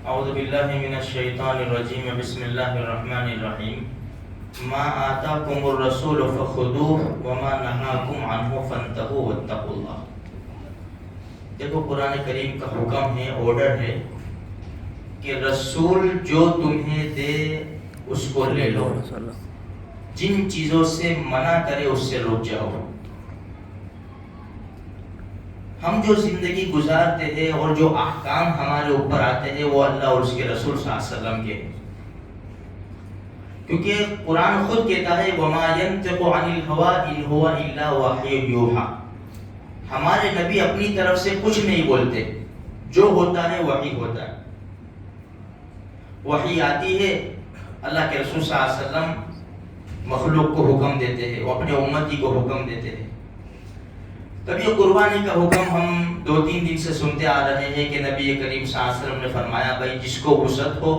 اعوذ باللہ من الشیطان الرجیم بسم اللہ الرحمن الرحیم ما آتاکم الرسول فخذوه وما نہاکم عنہ فانتہوا واتقوا اللہ. دیکھو قرآن کریم کا حکم ہے، آرڈر ہے کہ رسول جو تمہیں دے اس کو لے لو، جن چیزوں سے منع کرے اس سے رک جاؤ. ہم جو زندگی گزارتے ہیں اور جو احکام ہمارے اوپر آتے ہیں وہ اللہ اور اس کے رسول صلی اللہ علیہ وسلم کے ہیں، کیونکہ قرآن خود کہتا ہے وَمَا يَنْتِقُ عَنِ الْهَوَىٰ إِنْ هُوَ إِلَّا وَحْيٌ يُوحَىٰ. ہمارے نبی اپنی طرف سے کچھ نہیں بولتے، جو ہوتا ہے وحی ہوتا ہے. وحی آتی ہے، اللہ کے رسول صلی اللہ علیہ وسلم مخلوق کو حکم دیتے ہیں، وہ اپنے امتی کو حکم دیتے ہیں. کبھی قربانی کا حکم ہم 2-3 دن سے سنتے آ رہے ہیں کہ نبی کریم صلی اللہ علیہ وسلم نے فرمایا بھائی جس کو وسعت ہو،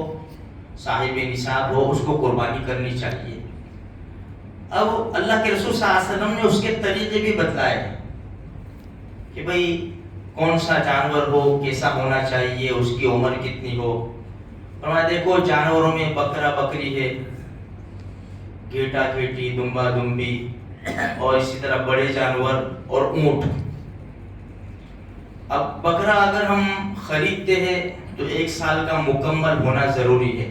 صاحب نصاب ہو، اس کو قربانی کرنی چاہیے. اب اللہ کے رسول صلی اللہ علیہ وسلم نے اس کے طریقے بھی بتلائے کہ بھائی کون سا جانور ہو، کیسا ہونا چاہیے، اس کی عمر کتنی ہو. فرمایا دیکھو جانوروں میں بکرا بکری ہے، گھیٹا گھیٹی، دمبا دمبی، اور اسی طرح بڑے جانور اور اونٹ. اب بکرا اگر ہم خریدتے ہیں تو 1 سال کا مکمل ہونا ضروری ہے.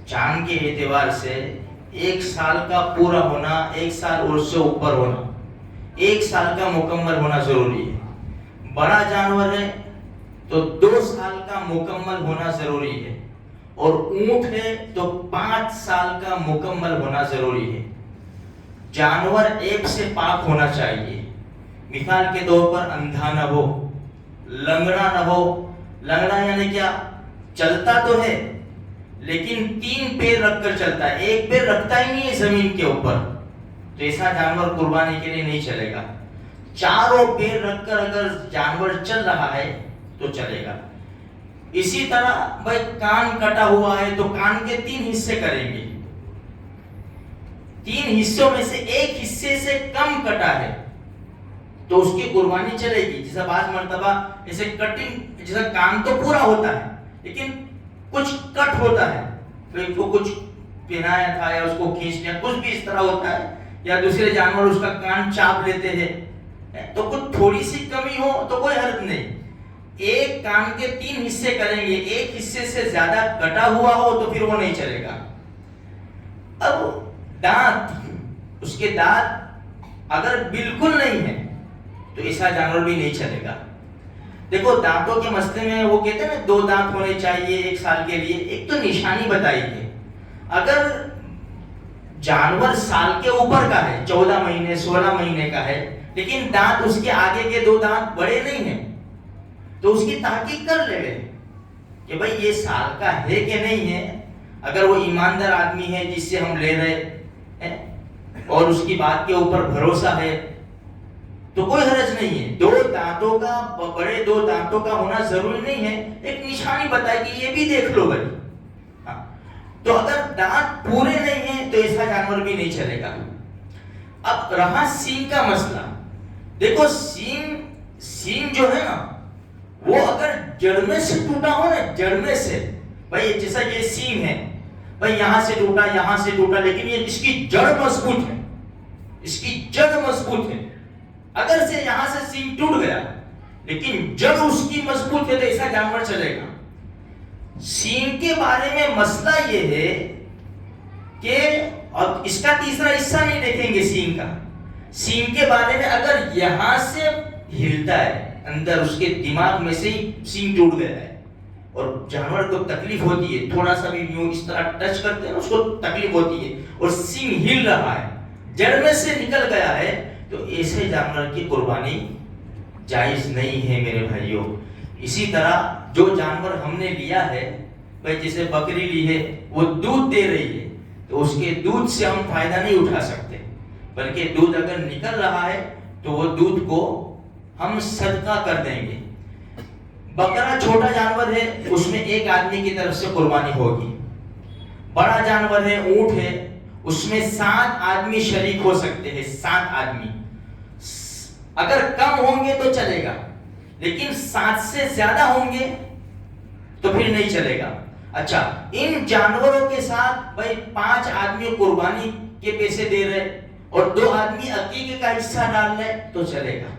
چاند کے اعتبار سے 1 سال کا پورا ہونا، 1 سال اور اس سے اوپر ہونا، 1 سال کا مکمل ہونا ضروری ہے. بڑا جانور ہے تو 2 سال کا مکمل ہونا ضروری ہے، اور اونٹ ہے تو 5 سال کا مکمل ہونا ضروری ہے. جانور عیب سے پاک ہونا چاہیے. مثال کے طور پر اندھا نہ ہو، لنگڑا نہ ہو. لنگڑا یعنی کیا؟ چلتا تو ہے لیکن 3 پیر رکھ کر چلتا ہے، 1 پیر رکھتا ہی نہیں ہے زمین کے اوپر، تو ایسا جانور قربانی کے لیے نہیں چلے گا. 4 پیر رکھ کر اگر جانور چل رہا ہے تو چلے گا. اسی طرح بھائی کان کٹا ہوا ہے تو کان کے 3 حصے کریں گے، 3 حصوں میں سے 1 حصے سے کم کٹا ہے تو اس کی قربانی چلے گی. جیسا بعض مرتبہ ایسے کٹنگ، جیسا کان تو پورا ہوتا ہے لیکن کچھ کٹ ہوتا ہے، تو ایک کو کچھ پہنایا تھا یا اس کو کھینچ لیا، کچھ بھی اس طرح ہوتا ہے، یا دوسرے جانور اس کا کان چاپ لیتے ہیں، تو کچھ تھوڑی سی کمی ہو تو کوئی حرج نہیں. 1 کان کے 3 حصے کریں گے، 1 حصے سے زیادہ کٹا ہوا ہو تو پھر وہ نہیں چلے گا. اب دانت، اس کے دانت اگر بالکل نہیں ہے تو ایسا جانور بھی نہیں چلے گا. دیکھو دانتوں کے مسئلے میں وہ کہتے ہیں نا 2 دانت ہونے چاہیے 1 سال کے لیے. ایک تو نشانی بتائی ہے، اگر جانور سال کے اوپر کا ہے، 14 مہینے 16 مہینے کا ہے، لیکن دانت اس کے آگے کے 2 دانت بڑے نہیں ہیں، تو اس کی تحقیق کر لے کہ بھائی یہ سال کا ہے کہ نہیں ہے. اگر وہ ایماندار آدمی ہے جس سے ہم لے رہے ہیں اور اس کی بات کے اوپر بھروسہ ہے تو کوئی حرج نہیں ہے. 2 دانتوں کا، بڑے 2 دانتوں کا ہونا ضروری نہیں ہے، ایک نشانی بتائے کہ یہ بھی دیکھ لو بھائی. تو اگر دانت پورے نہیں ہیں تو ایسا جانور بھی نہیں چلے گا. اب رہا سینگ کا مسئلہ. دیکھو سینگ جو ہے نا وہ اگر جڑ میں سے ٹوٹا ہو نا، جڑ میں سے، بھائی جیسا یہ سینگ ہے، بھائی یہاں سے ٹوٹا یہاں سے ٹوٹا، لیکن یہ اس کی جڑ مضبوط ہے، اس کی جڑ مضبوط ہے. اگر سے یہاں سے سینگ ٹوٹ گیا لیکن جڑ اس کی مضبوط ہے تو ایسا جانور چلے گا. سینگ کے بارے میں مسئلہ یہ ہے کہ اب اس کا تیسرا حصہ نہیں دیکھیں گے سینگ کا. سینگ کے بارے میں اگر یہاں سے ہلتا ہے، اندر اس کے دماغ میں سے ہی سینگ ٹوٹ گیا ہے اور جانور کو تکلیف ہوتی ہے، تھوڑا سا بھی یوں اس طرح ٹچ کرتے ہیں اس کو تکلیف ہوتی ہے اور سینگ ہل رہا ہے، جڑ میں سے نکل گیا ہے، تو ایسے جانور کی قربانی جائز نہیں ہے میرے بھائیوں. اسی طرح جو جانور ہم نے لیا ہے، بھائی جیسے بکری لی ہے وہ دودھ دے رہی ہے تو اس کے دودھ سے ہم فائدہ نہیں اٹھا سکتے، بلکہ دودھ اگر نکل رہا ہے تو وہ دودھ کو ہم صدقہ کر دیں گے. بکرا چھوٹا جانور ہے، اس میں 1 آدمی کی طرف سے قربانی ہوگی. بڑا جانور ہے، اونٹ ہے، اس میں 7 آدمی شریک ہو سکتے ہیں. 7 آدمی اگر کم ہوں گے تو چلے گا، لیکن 7 سے زیادہ ہوں گے تو پھر نہیں چلے گا. اچھا ان جانوروں کے ساتھ بھائی 5 آدمی قربانی کے پیسے دے رہے اور 2 آدمی عقیقے کا حصہ ڈال رہے تو چلے گا.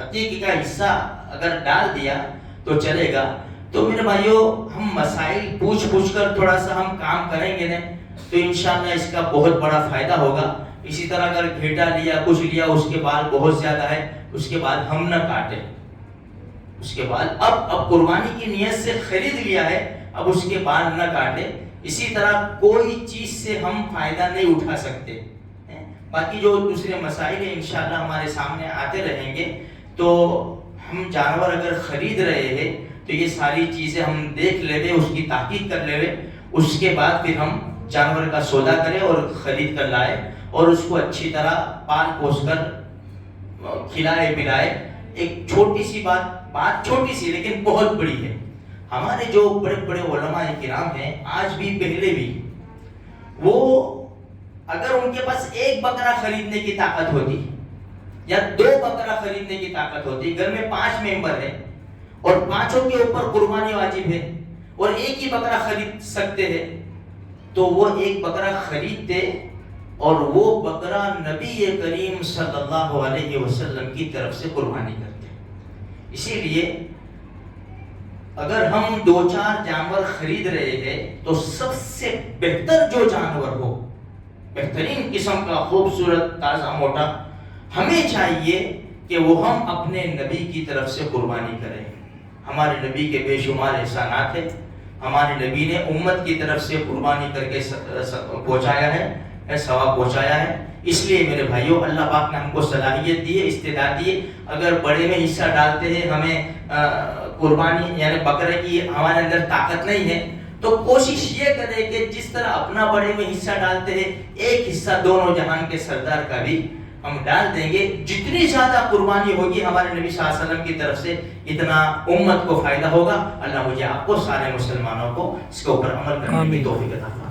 عقیقے کا حصہ اگر ڈال دیا تو چلے گا. تو میرے بھائیوں ہم مسائل پوچھ کر تھوڑا سا ہم کام کریں گے نا تو انشاءاللہ اس کا بہت بڑا فائدہ ہوگا. اسی طرح اگر گھیٹا لیا کچھ لیا اس کے بال بہت زیادہ ہے اس کے بعد ہم نہ کاٹیں. اس کے بعد اب قربانی کی نیت سے خرید لیا ہے اب اس کے بال نہ کاٹیں. اسی طرح کوئی چیز سے ہم فائدہ نہیں اٹھا سکتے. باقی جو دوسرے مسائل ہیں انشاءاللہ ہمارے سامنے آتے رہیں گے. تو ہم جانور اگر خرید رہے ہیں تو یہ ساری چیزیں ہم دیکھ لے اس کی تحقیق کر لے اس کے بعد پھر ہم جانور کا سودا کریں اور خرید کر لائے اور اس کو اچھی طرح پال پوس کر کھلائے پلائے. ایک چھوٹی سی بات چھوٹی سی لیکن بہت بڑی ہے. ہمارے جو بڑے بڑے علماء کرام ہیں آج بھی پہلے بھی وہ اگر ان کے پاس 1 بکرا خریدنے کی طاقت ہوتی یا 2 بکرا خریدنے کی طاقت ہوتی, گھر میں 5 ممبر ہیں اور 5 کے اوپر قربانی واجب ہے اور 1 ہی بکرا خرید سکتے ہیں تو وہ 1 بکرا خریدتے اور وہ بکرا نبی کریم صلی اللہ علیہ وسلم کی طرف سے قربانی کرتے. اسی لیے اگر ہم 2-4 جانور خرید رہے ہیں تو سب سے بہتر جو جانور ہو, بہترین قسم کا خوبصورت تازہ موٹا, ہمیں چاہیے کہ وہ ہم اپنے نبی کی طرف سے قربانی کریں. ہمارے نبی کے بے شمار احسانات ہیں. ہمارے نبی نے امت کی طرف سے قربانی کر کے پہنچایا ہے, ثواب پہنچایا ہے. اس لیے میرے بھائیوں اللہ پاک نے ہم کو صلاحیت دی ہے, استعداد دی ہے. اگر بڑے میں حصہ ڈالتے ہیں ہمیں قربانی یعنی بکرے کی ہمارے اندر طاقت نہیں ہے تو کوشش یہ کرے کہ جس طرح اپنا بڑے میں حصہ ڈالتے ہیں ایک حصہ دونوں جہان کے سردار کا بھی ہم ڈال دیں گے. جتنی زیادہ قربانی ہوگی ہمارے نبی صلی اللہ علیہ وسلم کی طرف سے اتنا امت کو فائدہ ہوگا. اللہ مجھے آپ کو سارے مسلمانوں کو اس کے اوپر عمل کرنے کی توفیق عطا فرمائے.